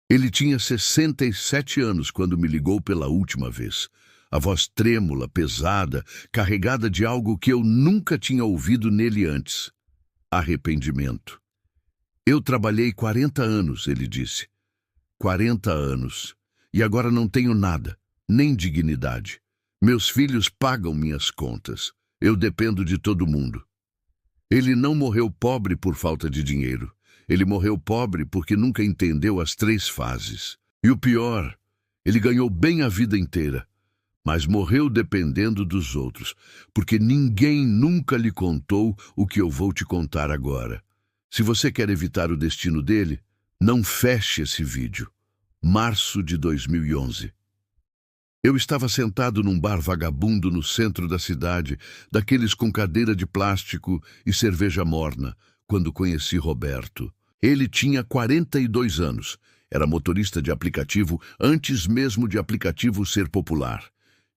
Ele tinha 67 anos quando me ligou pela última vez. A voz trêmula, pesada, carregada de algo que eu nunca tinha ouvido nele antes. Arrependimento. Eu trabalhei 40 anos, ele disse. 40 anos. E agora não tenho nada, nem dignidade. Meus filhos pagam minhas contas. Eu dependo de todo mundo. Ele não morreu pobre por falta de dinheiro. Ele morreu pobre porque nunca entendeu as 3 fases. E o pior, ele ganhou bem a vida inteira, mas morreu dependendo dos outros, porque ninguém nunca lhe contou o que eu vou te contar agora. Se você quer evitar o destino dele, não feche esse vídeo. Março de 2011. Eu estava sentado num bar vagabundo no centro da cidade, daqueles com cadeira de plástico e cerveja morna, quando conheci Roberto. Ele tinha 42 anos, era motorista de aplicativo antes mesmo de aplicativo ser popular.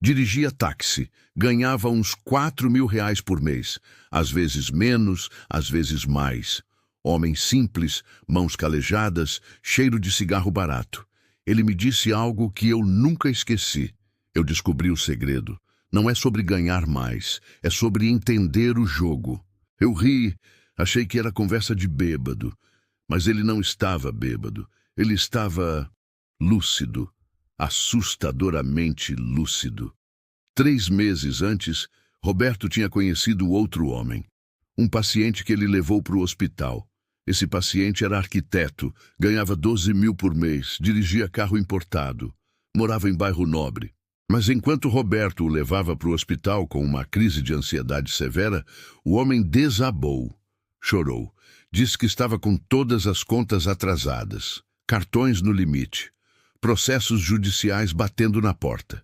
Dirigia táxi, ganhava uns R$ 4.000 por mês, às vezes menos, às vezes mais. Homem simples, mãos calejadas, cheiro de cigarro barato. Ele me disse algo que eu nunca esqueci. Eu descobri o segredo. Não é sobre ganhar mais, é sobre entender o jogo. Eu ri, achei que era conversa de bêbado. Mas ele não estava bêbado. Ele estava lúcido, assustadoramente lúcido. 3 meses antes, Roberto tinha conhecido outro homem. Um paciente que ele levou para o hospital. Esse paciente era arquiteto, ganhava 12.000 por mês, dirigia carro importado, morava em bairro nobre. Mas enquanto Roberto o levava para o hospital com uma crise de ansiedade severa, o homem desabou, chorou. Disse que estava com todas as contas atrasadas, cartões no limite, processos judiciais batendo na porta.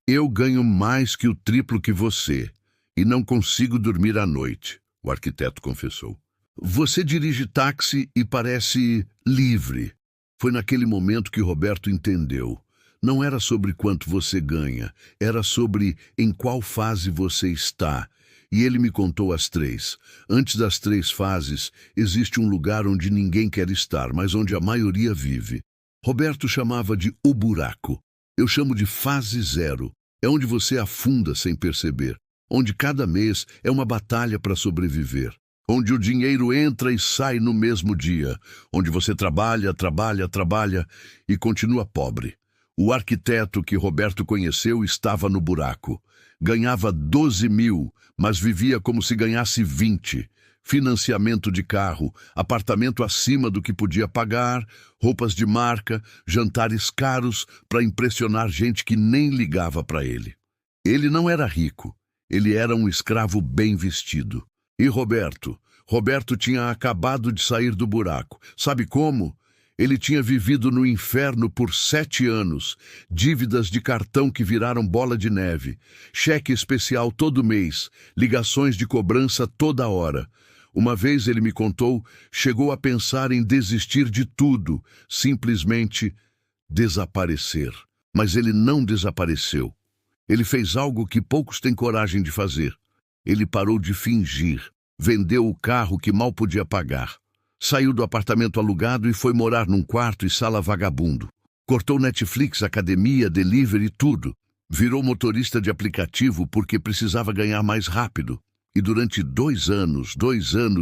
Eu ganho mais que o triplo que você e não consigo dormir à noite, o arquiteto confessou. Você dirige táxi e parece livre. Foi naquele momento que Roberto entendeu. Não era sobre quanto você ganha, era sobre em qual fase você está. E ele me contou as 3. Antes das 3 fases, existe um lugar onde ninguém quer estar, mas onde a maioria vive. Roberto chamava de o buraco. Eu chamo de fase 0. É onde você afunda sem perceber. Onde cada mês é uma batalha para sobreviver. Onde o dinheiro entra e sai no mesmo dia. Onde você trabalha e continua pobre. O arquiteto que Roberto conheceu estava no buraco. Ganhava 12.000, mas vivia como se ganhasse 20. Financiamento de carro, apartamento acima do que podia pagar, roupas de marca, jantares caros para impressionar gente que nem ligava para ele. Ele não era rico, ele era um escravo bem vestido. E Roberto? Roberto tinha acabado de sair do buraco. Sabe como? Ele tinha vivido no inferno por 7 anos, dívidas de cartão que viraram bola de neve, cheque especial todo mês, ligações de cobrança toda hora. Uma vez ele me contou, chegou a pensar em desistir de tudo, simplesmente desaparecer. Mas ele não desapareceu. Ele fez algo que poucos têm coragem de fazer. Ele parou de fingir, vendeu o carro que mal podia pagar. Saiu do apartamento alugado e foi morar num quarto e sala vagabundo. Cortou Netflix, academia, delivery, tudo. Virou motorista de aplicativo porque precisava ganhar mais rápido. E durante 2 anos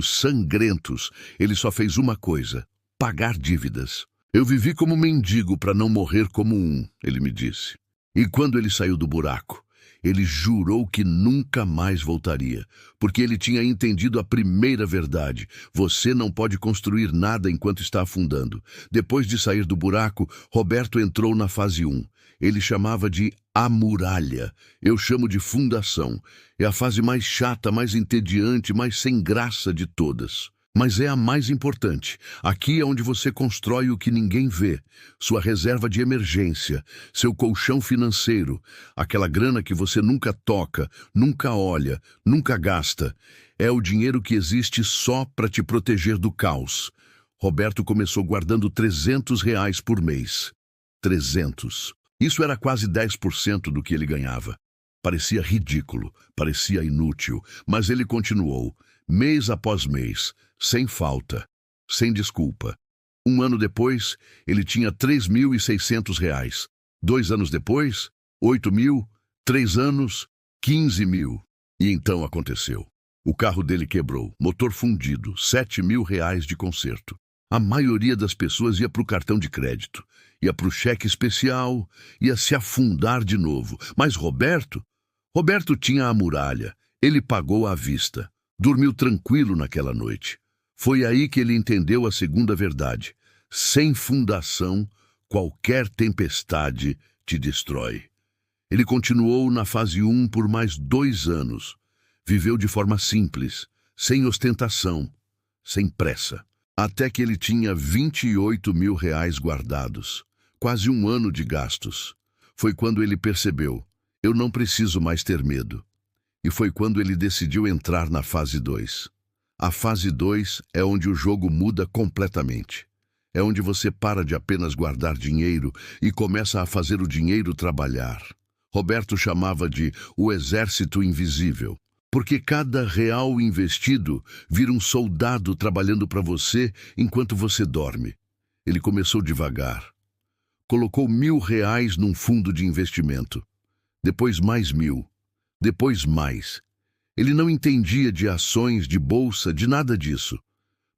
sangrentos, ele só fez uma coisa: pagar dívidas. Eu vivi como mendigo para não morrer como um, ele me disse. E quando ele saiu do buraco, ele jurou que nunca mais voltaria, porque ele tinha entendido a primeira verdade. Você não pode construir nada enquanto está afundando. Depois de sair do buraco, Roberto entrou na fase 1. Ele chamava de a muralha. Eu chamo de fundação. É a fase mais chata, mais entediante, mais sem graça de todas. Mas é a mais importante. Aqui é onde você constrói o que ninguém vê. Sua reserva de emergência, seu colchão financeiro, aquela grana que você nunca toca, nunca olha, nunca gasta. É o dinheiro que existe só para te proteger do caos. Roberto começou guardando R$ 300 por mês. 300. Isso era quase 10% do que ele ganhava. Parecia ridículo, parecia inútil, mas ele continuou, mês após mês, sem falta, sem desculpa. Um ano depois, ele tinha R$ 3.600. 2 anos depois, 8.000. 3 anos, 15.000. E então aconteceu. O carro dele quebrou, motor fundido, R$ 7.000 de conserto. A maioria das pessoas ia para o cartão de crédito, ia para o cheque especial, ia se afundar de novo. Mas Roberto tinha a muralha. Ele pagou à vista. Dormiu tranquilo naquela noite. Foi aí que ele entendeu a segunda verdade. Sem fundação, qualquer tempestade te destrói. Ele continuou na fase 1 por mais 2 anos. Viveu de forma simples, sem ostentação, sem pressa. Até que ele tinha R$ 28.000 guardados. Quase um ano de gastos. Foi quando ele percebeu: eu não preciso mais ter medo. E foi quando ele decidiu entrar na fase 2. A fase 2 é onde o jogo muda completamente. É onde você para de apenas guardar dinheiro e começa a fazer o dinheiro trabalhar. Roberto chamava de o exército invisível, porque cada real investido vira um soldado trabalhando para você enquanto você dorme. Ele começou devagar. Colocou R$ 1.000 num fundo de investimento. Depois mais 1.000. Depois mais. Ele não entendia de ações, de bolsa, de nada disso.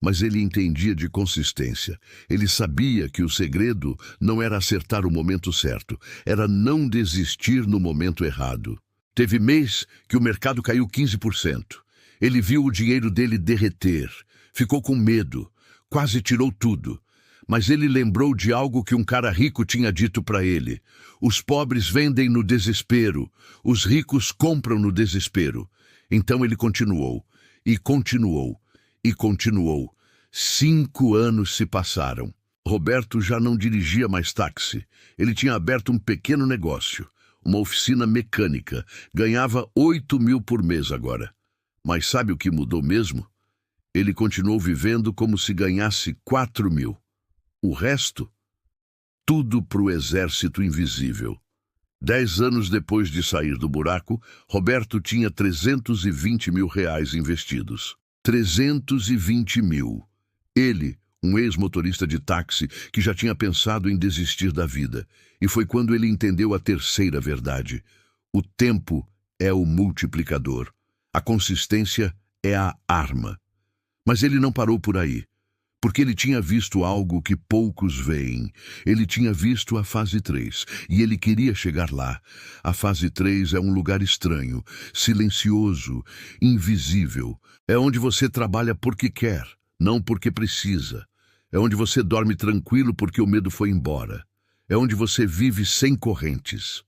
Mas ele entendia de consistência. Ele sabia que o segredo não era acertar o momento certo, era não desistir no momento errado. Teve mês que o mercado caiu 15%. Ele viu o dinheiro dele derreter, ficou com medo, quase tirou tudo. Mas ele lembrou de algo que um cara rico tinha dito para ele: os pobres vendem no desespero, os ricos compram no desespero. Então ele continuou, e continuou. E continuou. 5 anos se passaram. Roberto já não dirigia mais táxi. Ele tinha aberto um pequeno negócio, uma oficina mecânica. Ganhava 8.000 por mês agora. Mas sabe o que mudou mesmo? Ele continuou vivendo como se ganhasse 4.000. O resto? Tudo para o exército invisível. 10 anos depois de sair do buraco, Roberto tinha R$ 320.000 investidos. 320.000. Ele, um ex-motorista de táxi que já tinha pensado em desistir da vida. E foi quando ele entendeu a terceira verdade. O tempo é o multiplicador. A consistência é a arma. Mas ele não parou por aí, porque ele tinha visto algo que poucos veem. Ele tinha visto a fase 3 e ele queria chegar lá. A fase 3 é um lugar estranho, silencioso, invisível. É onde você trabalha porque quer, não porque precisa. É onde você dorme tranquilo porque o medo foi embora. É onde você vive sem correntes.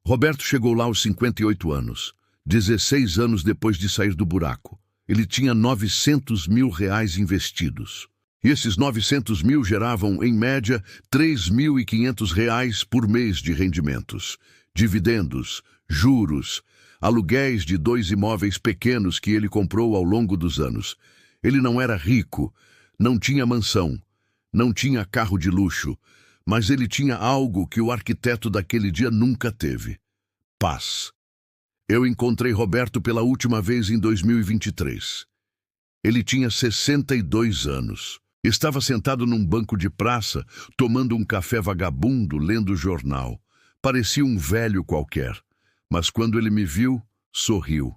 Roberto chegou lá aos 58 anos, 16 anos depois de sair do buraco. Ele tinha R$ 900.000 investidos. E esses 900.000 geravam, em média, R$ 3.500 por mês de rendimentos. Dividendos, juros, aluguéis de 2 imóveis pequenos que ele comprou ao longo dos anos. Ele não era rico, não tinha mansão, não tinha carro de luxo, mas ele tinha algo que o arquiteto daquele dia nunca teve: paz. Eu encontrei Roberto pela última vez em 2023. Ele tinha 62 anos. Estava sentado num banco de praça, tomando um café vagabundo, lendo jornal. Parecia um velho qualquer. Mas quando ele me viu, sorriu.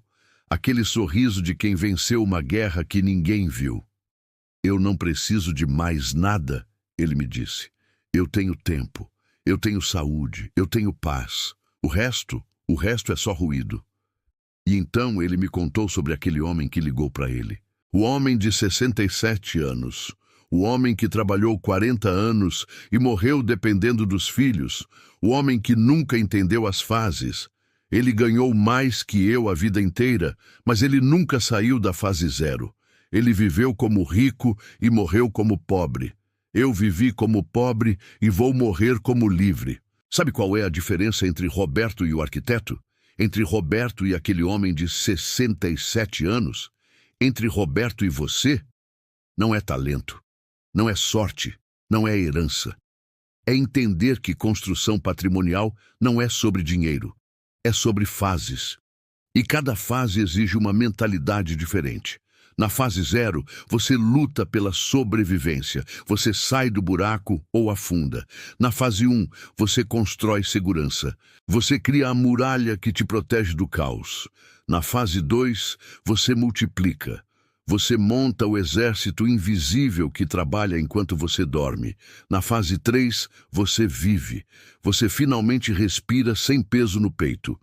Aquele sorriso de quem venceu uma guerra que ninguém viu. Eu não preciso de mais nada, ele me disse. Eu tenho tempo, eu tenho saúde, eu tenho paz. O resto é só ruído. E então ele me contou sobre aquele homem que ligou para ele. O homem de 67 anos. O homem que trabalhou 40 anos e morreu dependendo dos filhos. O homem que nunca entendeu as fases. Ele ganhou mais que eu a vida inteira, mas ele nunca saiu da fase 0. Ele viveu como rico e morreu como pobre. Eu vivi como pobre e vou morrer como livre. Sabe qual é a diferença entre Roberto e o arquiteto? Entre Roberto e aquele homem de 67 anos? Entre Roberto e você? Não é talento, não é sorte, não é herança. É entender que construção patrimonial não é sobre dinheiro, é sobre fases. E cada fase exige uma mentalidade diferente. Na fase 0, você luta pela sobrevivência. Você sai do buraco ou afunda. Na fase 1, você constrói segurança. Você cria a muralha que te protege do caos. Na fase 2, você multiplica. Você monta o exército invisível que trabalha enquanto você dorme. Na fase 3, você vive. Você finalmente respira sem peso no peito.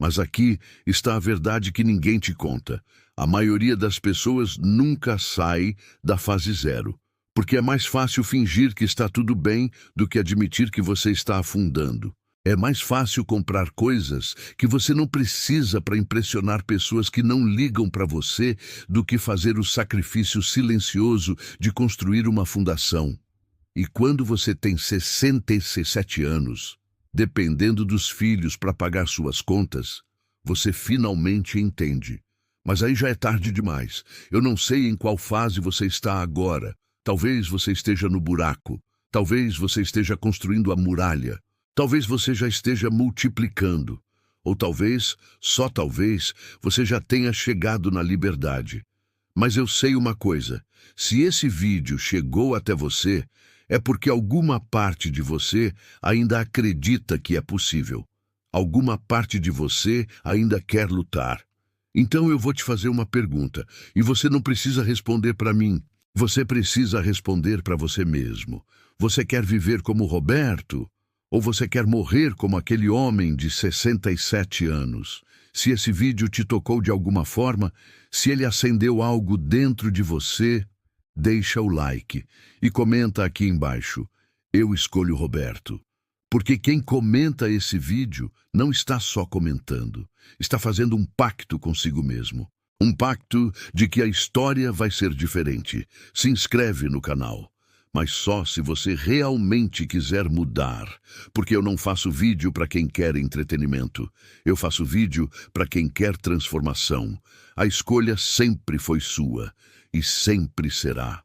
Mas aqui está a verdade que ninguém te conta. A maioria das pessoas nunca sai da fase 0, porque é mais fácil fingir que está tudo bem do que admitir que você está afundando. É mais fácil comprar coisas que você não precisa para impressionar pessoas que não ligam para você do que fazer o sacrifício silencioso de construir uma fundação. E quando você tem 67 anos, dependendo dos filhos para pagar suas contas, você finalmente entende. Mas aí já é tarde demais. Eu não sei em qual fase você está agora. Talvez você esteja no buraco. Talvez você esteja construindo a muralha. Talvez você já esteja multiplicando. Ou talvez, só talvez, você já tenha chegado na liberdade. Mas eu sei uma coisa. Se esse vídeo chegou até você, é porque alguma parte de você ainda acredita que é possível. Alguma parte de você ainda quer lutar. Então eu vou te fazer uma pergunta, e você não precisa responder para mim. Você precisa responder para você mesmo. Você quer viver como Roberto? Ou você quer morrer como aquele homem de 67 anos? Se esse vídeo te tocou de alguma forma, se ele acendeu algo dentro de você, deixa o like e comenta aqui embaixo. Eu escolho Roberto. Porque quem comenta esse vídeo não está só comentando, está fazendo um pacto consigo mesmo. Um pacto de que a história vai ser diferente. Se inscreve no canal. Mas só se você realmente quiser mudar, porque eu não faço vídeo para quem quer entretenimento. Eu faço vídeo para quem quer transformação. A escolha sempre foi sua e sempre será.